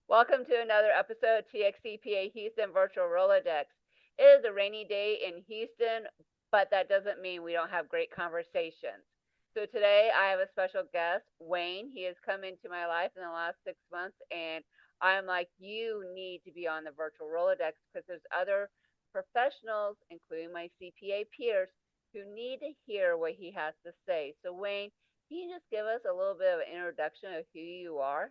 Welcome to another episode of TXCPA Houston Virtual Rolodex. It is a rainy day in Houston, but that doesn't mean we don't have great conversations. So today I have a special guest, Wayne. He has come into my life in the last 6 months, and I'm like, you need to be on the virtual Rolodex because there's other professionals, including my CPA peers, who need to hear what he has to say. So, Wayne, can you just give us a little bit of an introduction of who you are?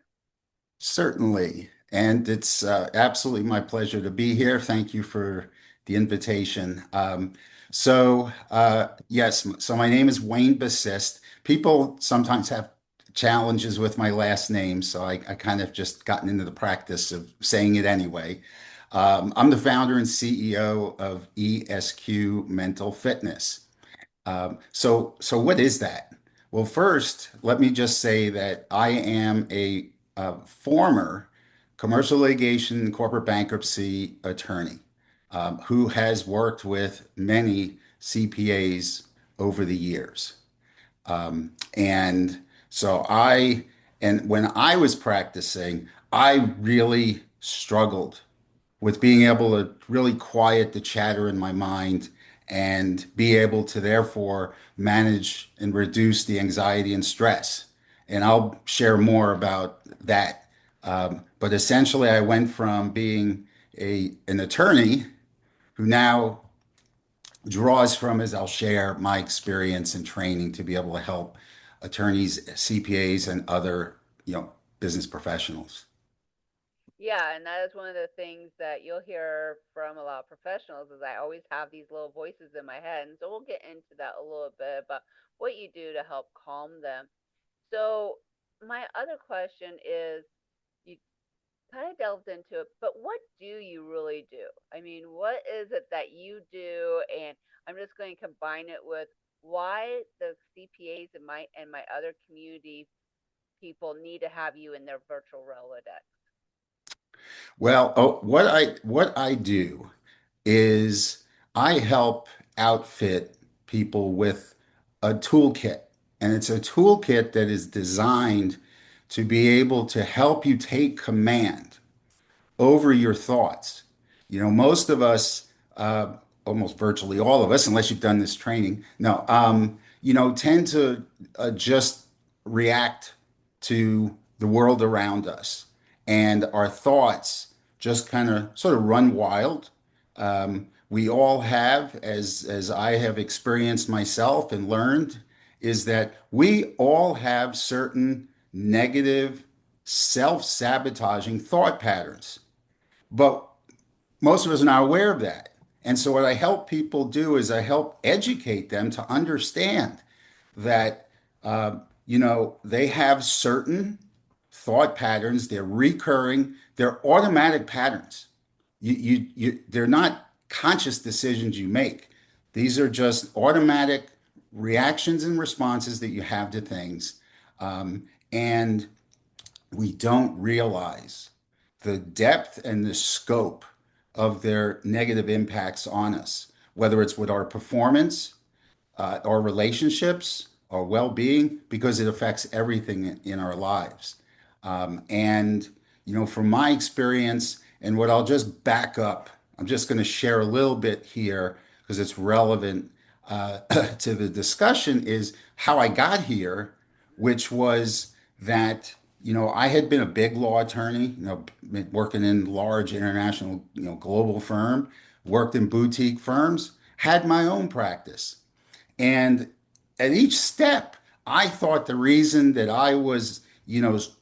Certainly. And it's absolutely my pleasure to be here. Thank you for the invitation. Yes, so my name is Wayne Basist. People sometimes have challenges with my last name, so I kind of just gotten into the practice of saying it anyway. I'm the founder and CEO of ESQ Mental Fitness. So what is that? Well, first, let me just say that I am a former commercial litigation and corporate bankruptcy attorney who has worked with many CPAs over the years. And so and when I was practicing, I really struggled with being able to really quiet the chatter in my mind and be able to therefore manage and reduce the anxiety and stress. And I'll share more about that. But essentially, I went from being an attorney who now draws from, as I'll share, my experience and training to be able to help attorneys, CPAs, and other, business professionals. Yeah, and that is one of the things that you'll hear from a lot of professionals is I always have these little voices in my head. And so we'll get into that a little bit about what you do to help calm them. So my other question is you kind of delved into it, but what do you really do? I mean, what is it that you do? And I'm just going to combine it with why the CPAs and my other community people need to have you in their virtual Rolodex. Well, what I do is I help outfit people with a toolkit, and it's a toolkit that is designed to be able to help you take command over your thoughts. Most of us, almost virtually all of us, unless you've done this training, no, tend to just react to the world around us, and our thoughts just kind of sort of run wild. We all have, as I have experienced myself and learned, is that we all have certain negative, self-sabotaging thought patterns. But most of us are not aware of that. And so what I help people do is I help educate them to understand that they have certain thought patterns, they're recurring, they're automatic patterns. They're not conscious decisions you make. These are just automatic reactions and responses that you have to things. And we don't realize the depth and the scope of their negative impacts on us, whether it's with our performance, our relationships, our well-being, because it affects everything in our lives. And, from my experience, and what I'll just back up, I'm just going to share a little bit here because it's relevant to the discussion, is how I got here, which was that, I had been a big law attorney, working in large international, global firm, worked in boutique firms, had my own practice. And at each step, I thought the reason that I was,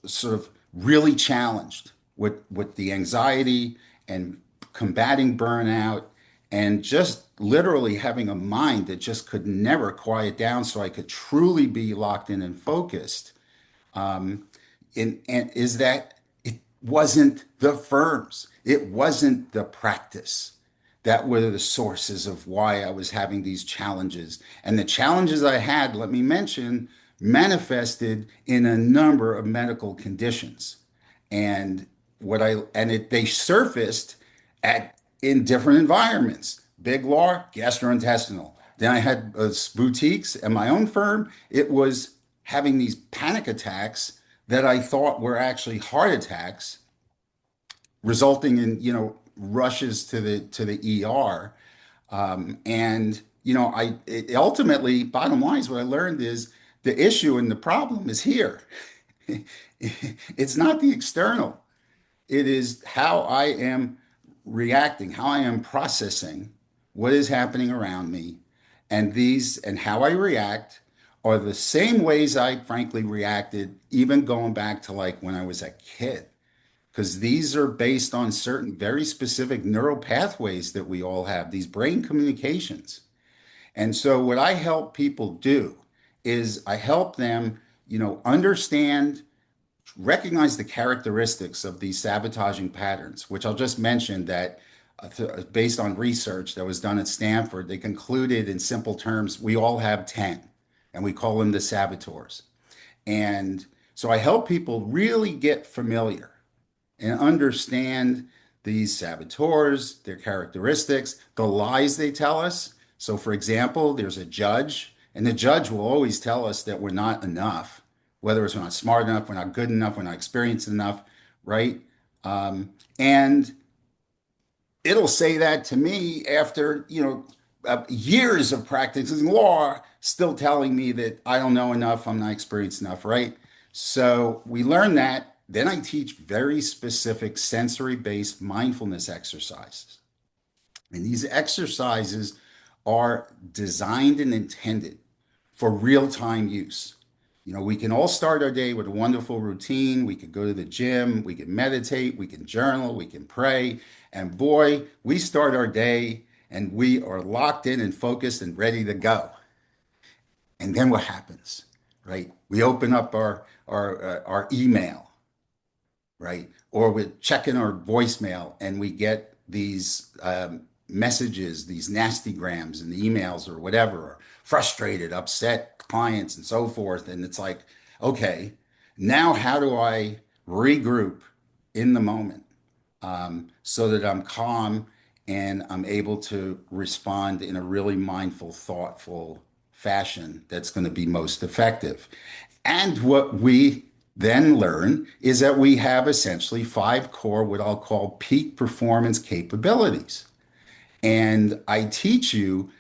sort of really challenged with the anxiety and combating burnout and just literally having a mind that just could never quiet down so I could truly be locked in and focused. And is that it wasn't the firms, it wasn't the practice that were the sources of why I was having these challenges. And the challenges I had, let me mention, manifested in a number of medical conditions. And they surfaced at in different environments. Big law, gastrointestinal. Then I had boutiques and my own firm. It was having these panic attacks that I thought were actually heart attacks, resulting in, rushes to the ER. And ultimately, bottom line is what I learned is the issue and the problem is here. It's not the external. It is how I am reacting, how I am processing what is happening around me. And how I react are the same ways I frankly reacted, even going back to like when I was a kid. Because these are based on certain very specific neural pathways that we all have, these brain communications. And so what I help people do is I help them, understand, recognize the characteristics of these sabotaging patterns, which I'll just mention that based on research that was done at Stanford, they concluded in simple terms, we all have 10, and we call them the saboteurs. And so I help people really get familiar and understand these saboteurs, their characteristics, the lies they tell us. So, for example, there's a judge, and the judge will always tell us that we're not enough, whether it's we're not smart enough, we're not good enough, we're not experienced enough, right? And it'll say that to me after, years of practicing law, still telling me that I don't know enough, I'm not experienced enough, right? So we learn that. Then I teach very specific sensory based mindfulness exercises. And these exercises are designed and intended for real time use. We can all start our day with a wonderful routine. We could go to the gym, we can meditate, we can journal, we can pray. And boy, we start our day and we are locked in and focused and ready to go. And then what happens, right? We open up our email, right? Or we're checking our voicemail and we get these messages, these nasty grams and the emails or whatever, or frustrated, upset clients and so forth. And it's like, okay, now how do I regroup in the moment so that I'm calm and I'm able to respond in a really mindful, thoughtful fashion that's going to be most effective? And what we then learn is that we have essentially five core, what I'll call peak performance capabilities. And I teach you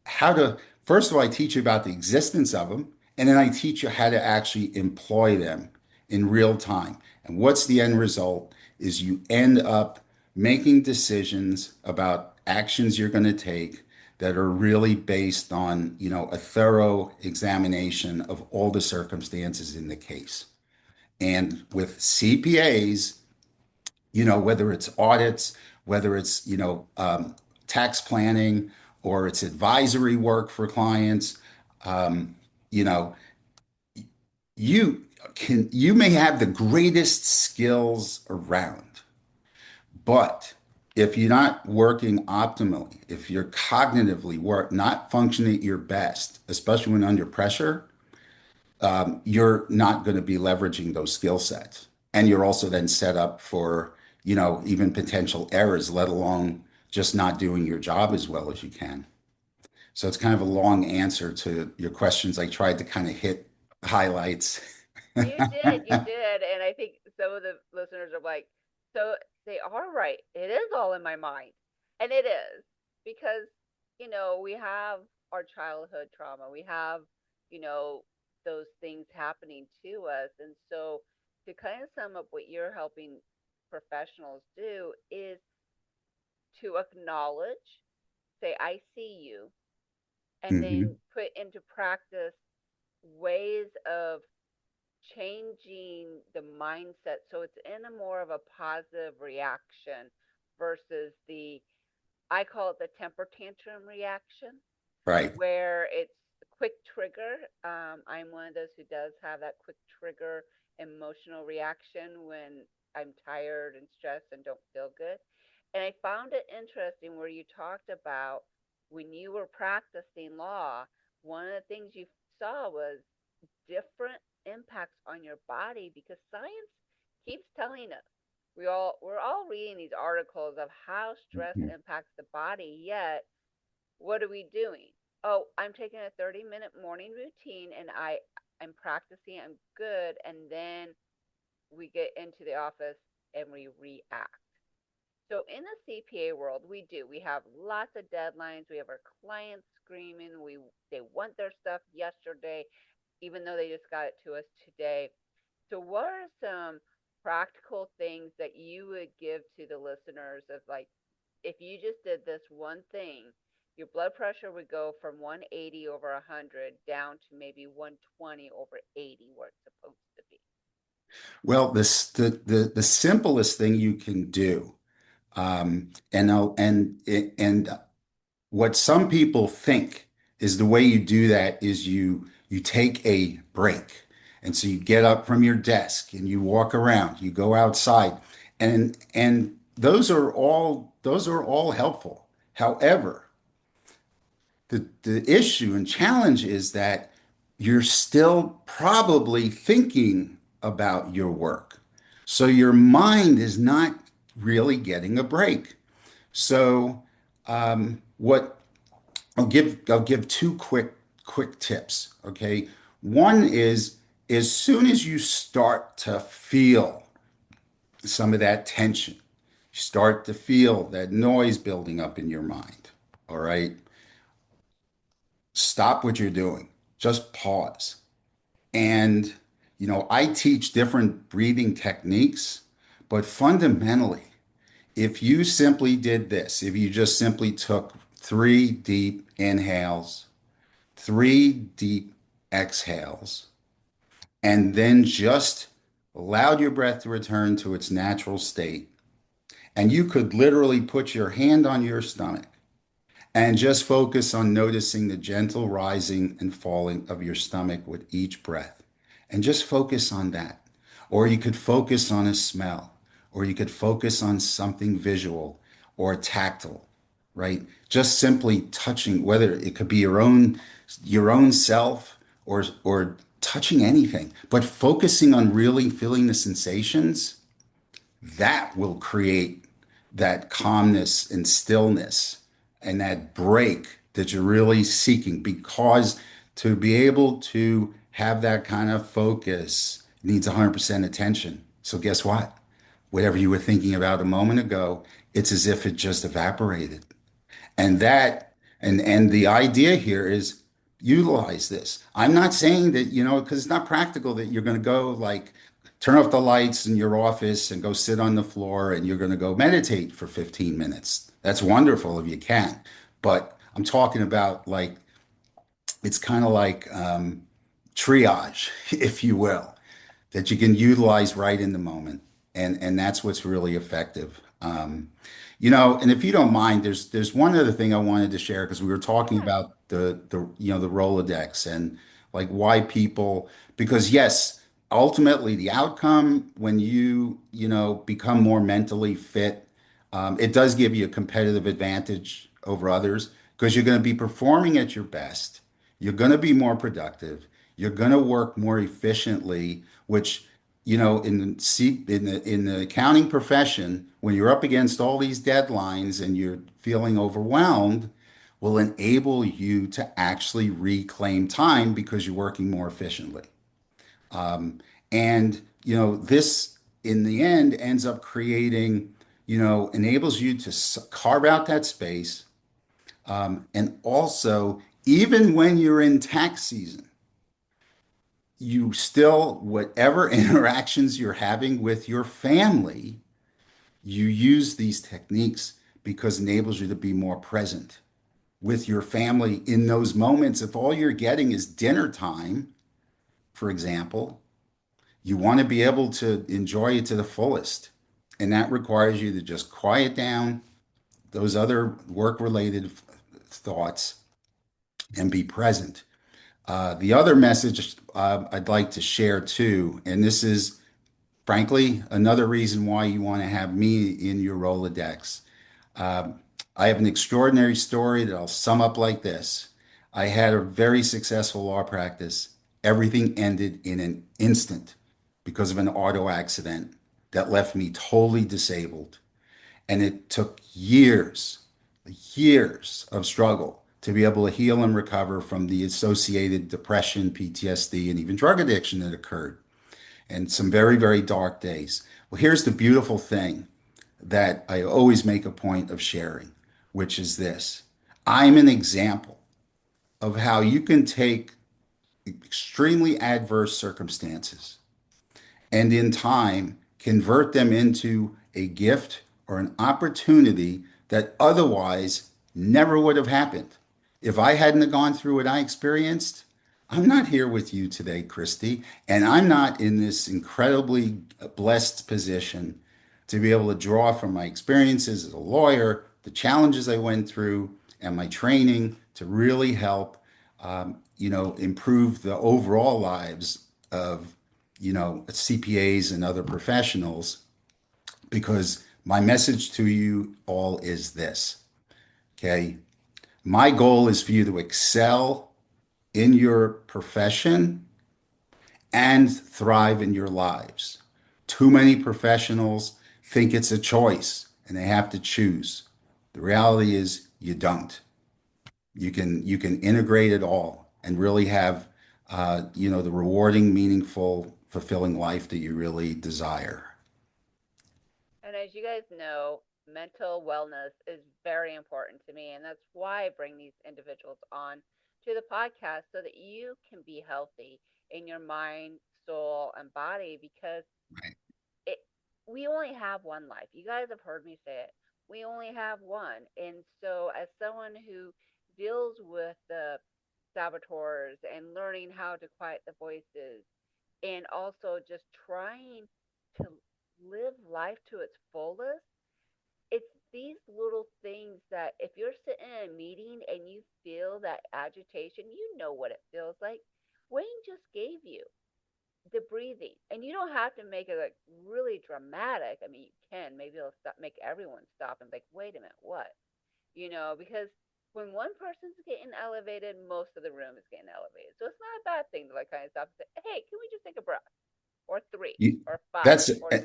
how to, first of all, I teach you about the existence of them, and then I teach you how to actually employ them in real time. And what's the end result is you end up making decisions about actions you're going to take that are really based on, a thorough examination of all the circumstances in the case. And with CPAs, whether it's audits, whether it's, tax planning, or it's advisory work for clients, you know, you may have the greatest skills around, but if you're not working optimally, if you're cognitively not functioning at your best, especially when under pressure, you're not going to be leveraging those skill sets. And you're also then set up for, even potential errors, let alone just not doing your job as well as you can. So it's kind of a long answer to your questions. I tried to kind of hit highlights. You did, and I think some of the listeners are like, so they are right. It is all in my mind, and it is because we have our childhood trauma, we have you know those things happening to us, and so to kind of sum up what you're helping professionals do is to acknowledge, say, I see you, and then Hmm. put into practice ways of changing the mindset so it's in a more of a positive reaction versus the, I call it the temper tantrum reaction, Right. where it's a quick trigger. I'm one of those who does have that quick trigger emotional reaction when I'm tired and stressed and don't feel good. And I found it interesting where you talked about when you were practicing law, one of the things you saw was different impacts on your body because science keeps telling us we're all reading these articles of how stress Mhm. impacts the body, yet what are we doing? Oh, I'm taking a 30-minute morning routine and I'm practicing, I'm good, and then we get into the office and we react. So in the CPA world, we have lots of deadlines. We have our clients screaming. They want their stuff yesterday, even though they just got it to us today. So what are some practical things that you would give to the listeners of, like, if you just did this one thing, your blood pressure would go from 180 over 100 down to maybe 120 over 80 where it's supposed to be. Well, the simplest thing you can do, and what some people think is the way you do that is you take a break. And so you get up from your desk and you walk around, you go outside, and those are all helpful. However, the issue and challenge is that you're still probably thinking about your work. So your mind is not really getting a break. So what I'll give two quick tips. Okay. One is as soon as you start to feel some of that tension, you start to feel that noise building up in your mind. All right. Stop what you're doing. Just pause. And I teach different breathing techniques, but fundamentally, if you simply did this, if you just simply took 3 deep inhales, 3 deep exhales, and then just allowed your breath to return to its natural state. And you could literally put your hand on your stomach and just focus on noticing the gentle rising and falling of your stomach with each breath. And just focus on that. Or you could focus on a smell, or you could focus on something visual or tactile, right? Just simply touching, whether it could be your own self or touching anything, but focusing on really feeling the sensations that will create that calmness and stillness and that break that you're really seeking, because to be able to have that kind of focus needs 100% attention. So guess what? Whatever you were thinking about a moment ago, it's as if it just evaporated. And that and the idea here is utilize this. I'm not saying that, because it's not practical that you're going to go like turn off the lights in your office and go sit on the floor and you're going to go meditate for 15 minutes. That's wonderful if you can. But I'm talking about like it's kind of like triage, if you will, that you can utilize right in the moment, and that's what's really effective. And if you don't mind, there's one other thing I wanted to share because we were talking Yeah. about the Rolodex and like why people, because yes, ultimately the outcome when you become more mentally fit, it does give you a competitive advantage over others because you're going to be performing at your best. You're going to be more productive. You're going to work more efficiently, which, in the accounting profession, when you're up against all these deadlines and you're feeling overwhelmed, will enable you to actually reclaim time because you're working more efficiently. And, this in the end ends up creating, enables you to carve out that space. And also, even when you're in tax season, you still, whatever interactions you're having with your family, you use these techniques because it enables you to be more present with your family in those moments. If all you're getting is dinner time, for example, you want to be able to enjoy it to the fullest. And that requires you to just quiet down those other work-related thoughts and be present. The other message I'd like to share too, and this is frankly another reason why you want to have me in your Rolodex. I have an extraordinary story that I'll sum up like this. I had a very successful law practice. Everything ended in an instant because of an auto accident that left me totally disabled. And it took years of struggle to be able to heal and recover from the associated depression, PTSD, and even drug addiction that occurred, and some very, very dark days. Well, here's the beautiful thing. that I always make a point of sharing, which is this. I'm an example of how you can take extremely adverse circumstances and in time convert them into a gift or an opportunity that otherwise never would have happened. If I hadn't gone through what I experienced, I'm not here with you today, Kristie, and I'm not in this incredibly blessed position to be able to draw from my experiences as a lawyer, the challenges I went through, and my training to really help, improve the overall lives of CPAs and other professionals, because my message to you all is this, okay? My goal is for you to excel in your profession and thrive in your lives. Too many professionals think it's a choice and they have to choose. The reality is you don't. You can integrate it all and really have the rewarding, meaningful, fulfilling life that you really desire. And as you guys know, mental wellness is very important to me. And that's why I bring these individuals on to the podcast so that you can be healthy in your mind, soul, and body because Right. it we only have one life. You guys have heard me say it. We only have one. And so as someone who deals with the saboteurs and learning how to quiet the voices and also just trying to live life to its fullest, it's these little things that if you're sitting in a meeting and you feel that agitation, you know what it feels like. Wayne just gave you the breathing, and you don't have to make it like really dramatic. I mean, you can. Maybe it'll stop, make everyone stop and be like, wait a minute, what? Because when one person's getting elevated, most of the room is getting elevated. So it's not a bad thing to like kind of stop and say, hey, can we just take a breath? Or three, You, or five, that's or 10.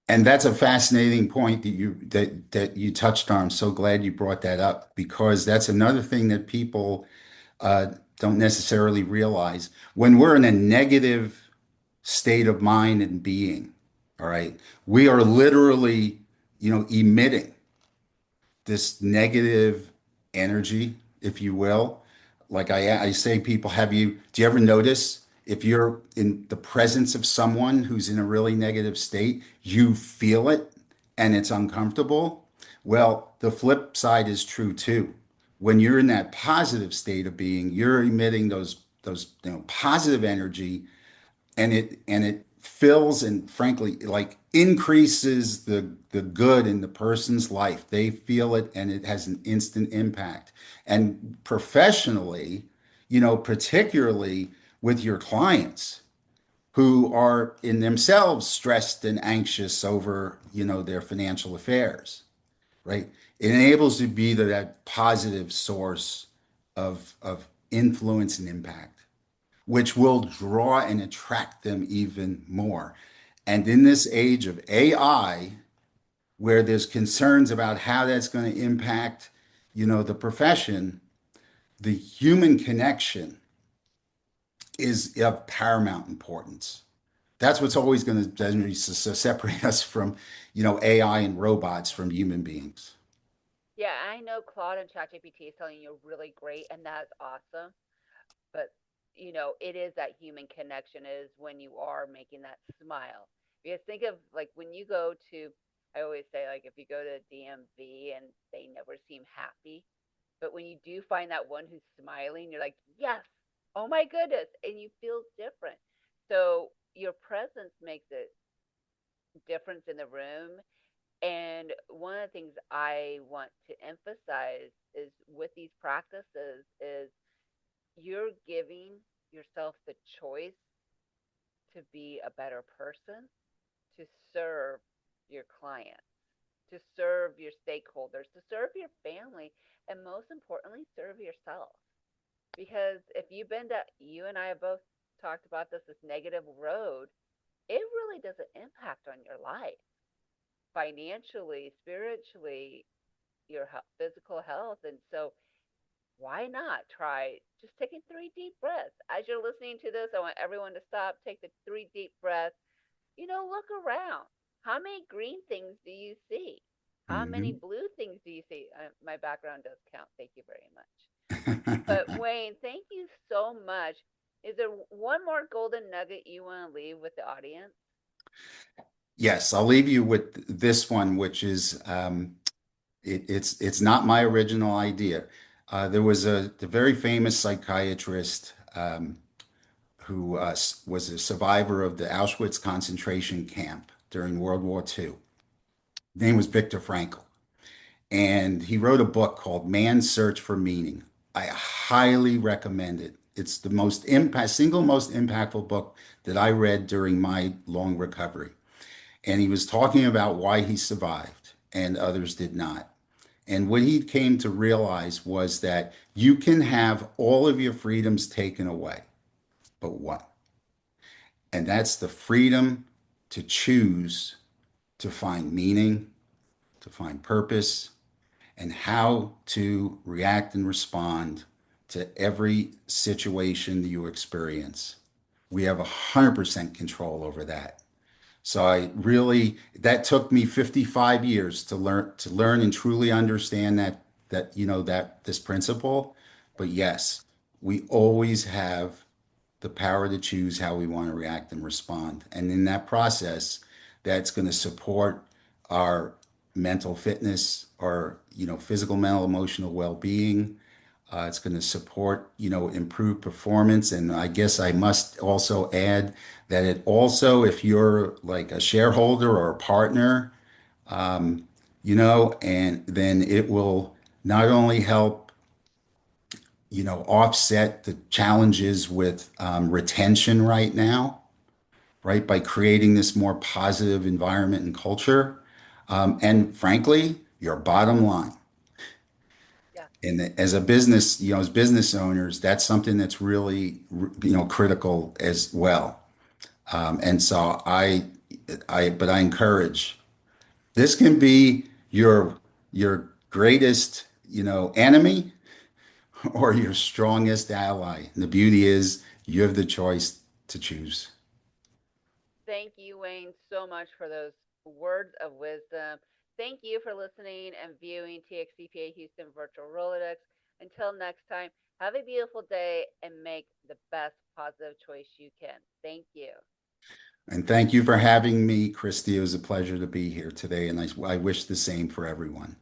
and that's a fascinating point that you touched on. I'm so glad you brought that up because that's another thing that people don't necessarily realize. When we're in a negative state of mind and being, all right, we are literally, emitting this negative energy, if you will. Like I say, people, do you ever notice if you're in the presence of someone who's in a really negative state, you feel it and it's uncomfortable? Well, the flip side is true too. When you're in that positive state of being, you're emitting those positive energy, and it fills and frankly like increases the good in the person's life. They feel it and it has an instant impact. And professionally, particularly with your clients who are in themselves stressed and anxious over, their financial affairs, right? It enables you to be that positive source of influence and impact, which will draw and attract them even more. And in this age of AI, where there's concerns about how that's going to impact, the profession, the human connection is of paramount importance. That's what's always going to generally separate us from, AI and robots from human beings. Yeah, I know Claude and ChatGPT is telling you really great, and that's awesome. But it is that human connection is when you are making that smile. Because think of like when you go to, I always say like if you go to DMV and they never seem happy, but when you do find that one who's smiling, you're like, yes, oh my goodness, and you feel different. So your presence makes a difference in the room. And one of the things I want to emphasize is with these practices is you're giving yourself the choice to be a better person, to serve your clients, to serve your stakeholders, to serve your family, and most importantly, serve yourself. Because if you've been that, you and I have both talked about this negative road, it really does an impact on your life financially, spiritually, your physical health. And so why not try just taking 3 deep breaths? As you're listening to this, I want everyone to stop, take the 3 deep breaths. Look around. how many green things do you see? How many Mhm. blue things do you see? My background does count. Thank you very much. But Wayne, thank you so much. Is there one more golden nugget you want to leave with the audience? Yes, I'll leave you with this one, which is it's not my original idea. There was the very famous psychiatrist who was a survivor of the Auschwitz concentration camp during World War II. His name was Viktor Frankl, and he wrote a book called Man's Search for Meaning. I highly recommend it. It's the single most impactful book that I read during my long recovery. And he was talking about why he survived and others did not. And what he came to realize was that you can have all of your freedoms taken away, but what? And that's the freedom to choose to find meaning, to find purpose, and how to react and respond to every situation that you experience. We have 100% control over that. So that took me 55 years to learn and truly understand that this principle. But yes, we always have the power to choose how we want to react and respond. And in that process, that's going to support our mental fitness, our, physical, mental, emotional well-being. It's going to support, improved performance. And I guess I must also add that it also, if you're like a shareholder or a partner, and then it will not only help, offset the challenges with retention right now, right, by creating this more positive environment and culture. And frankly, your bottom line. Yeah. And as a business, as business owners, that's something that's really, critical as well. And so but I encourage, this can be your greatest, enemy or your strongest ally. And the beauty is you have the choice to choose. Thank you, Wayne, so much for those words of wisdom. Thank you for listening and viewing TXCPA Houston Virtual Rolodex. Until next time, have a beautiful day and make the best positive choice you can. Thank you. And thank you for having me, Kristie. It was a pleasure to be here today, and I wish the same for everyone.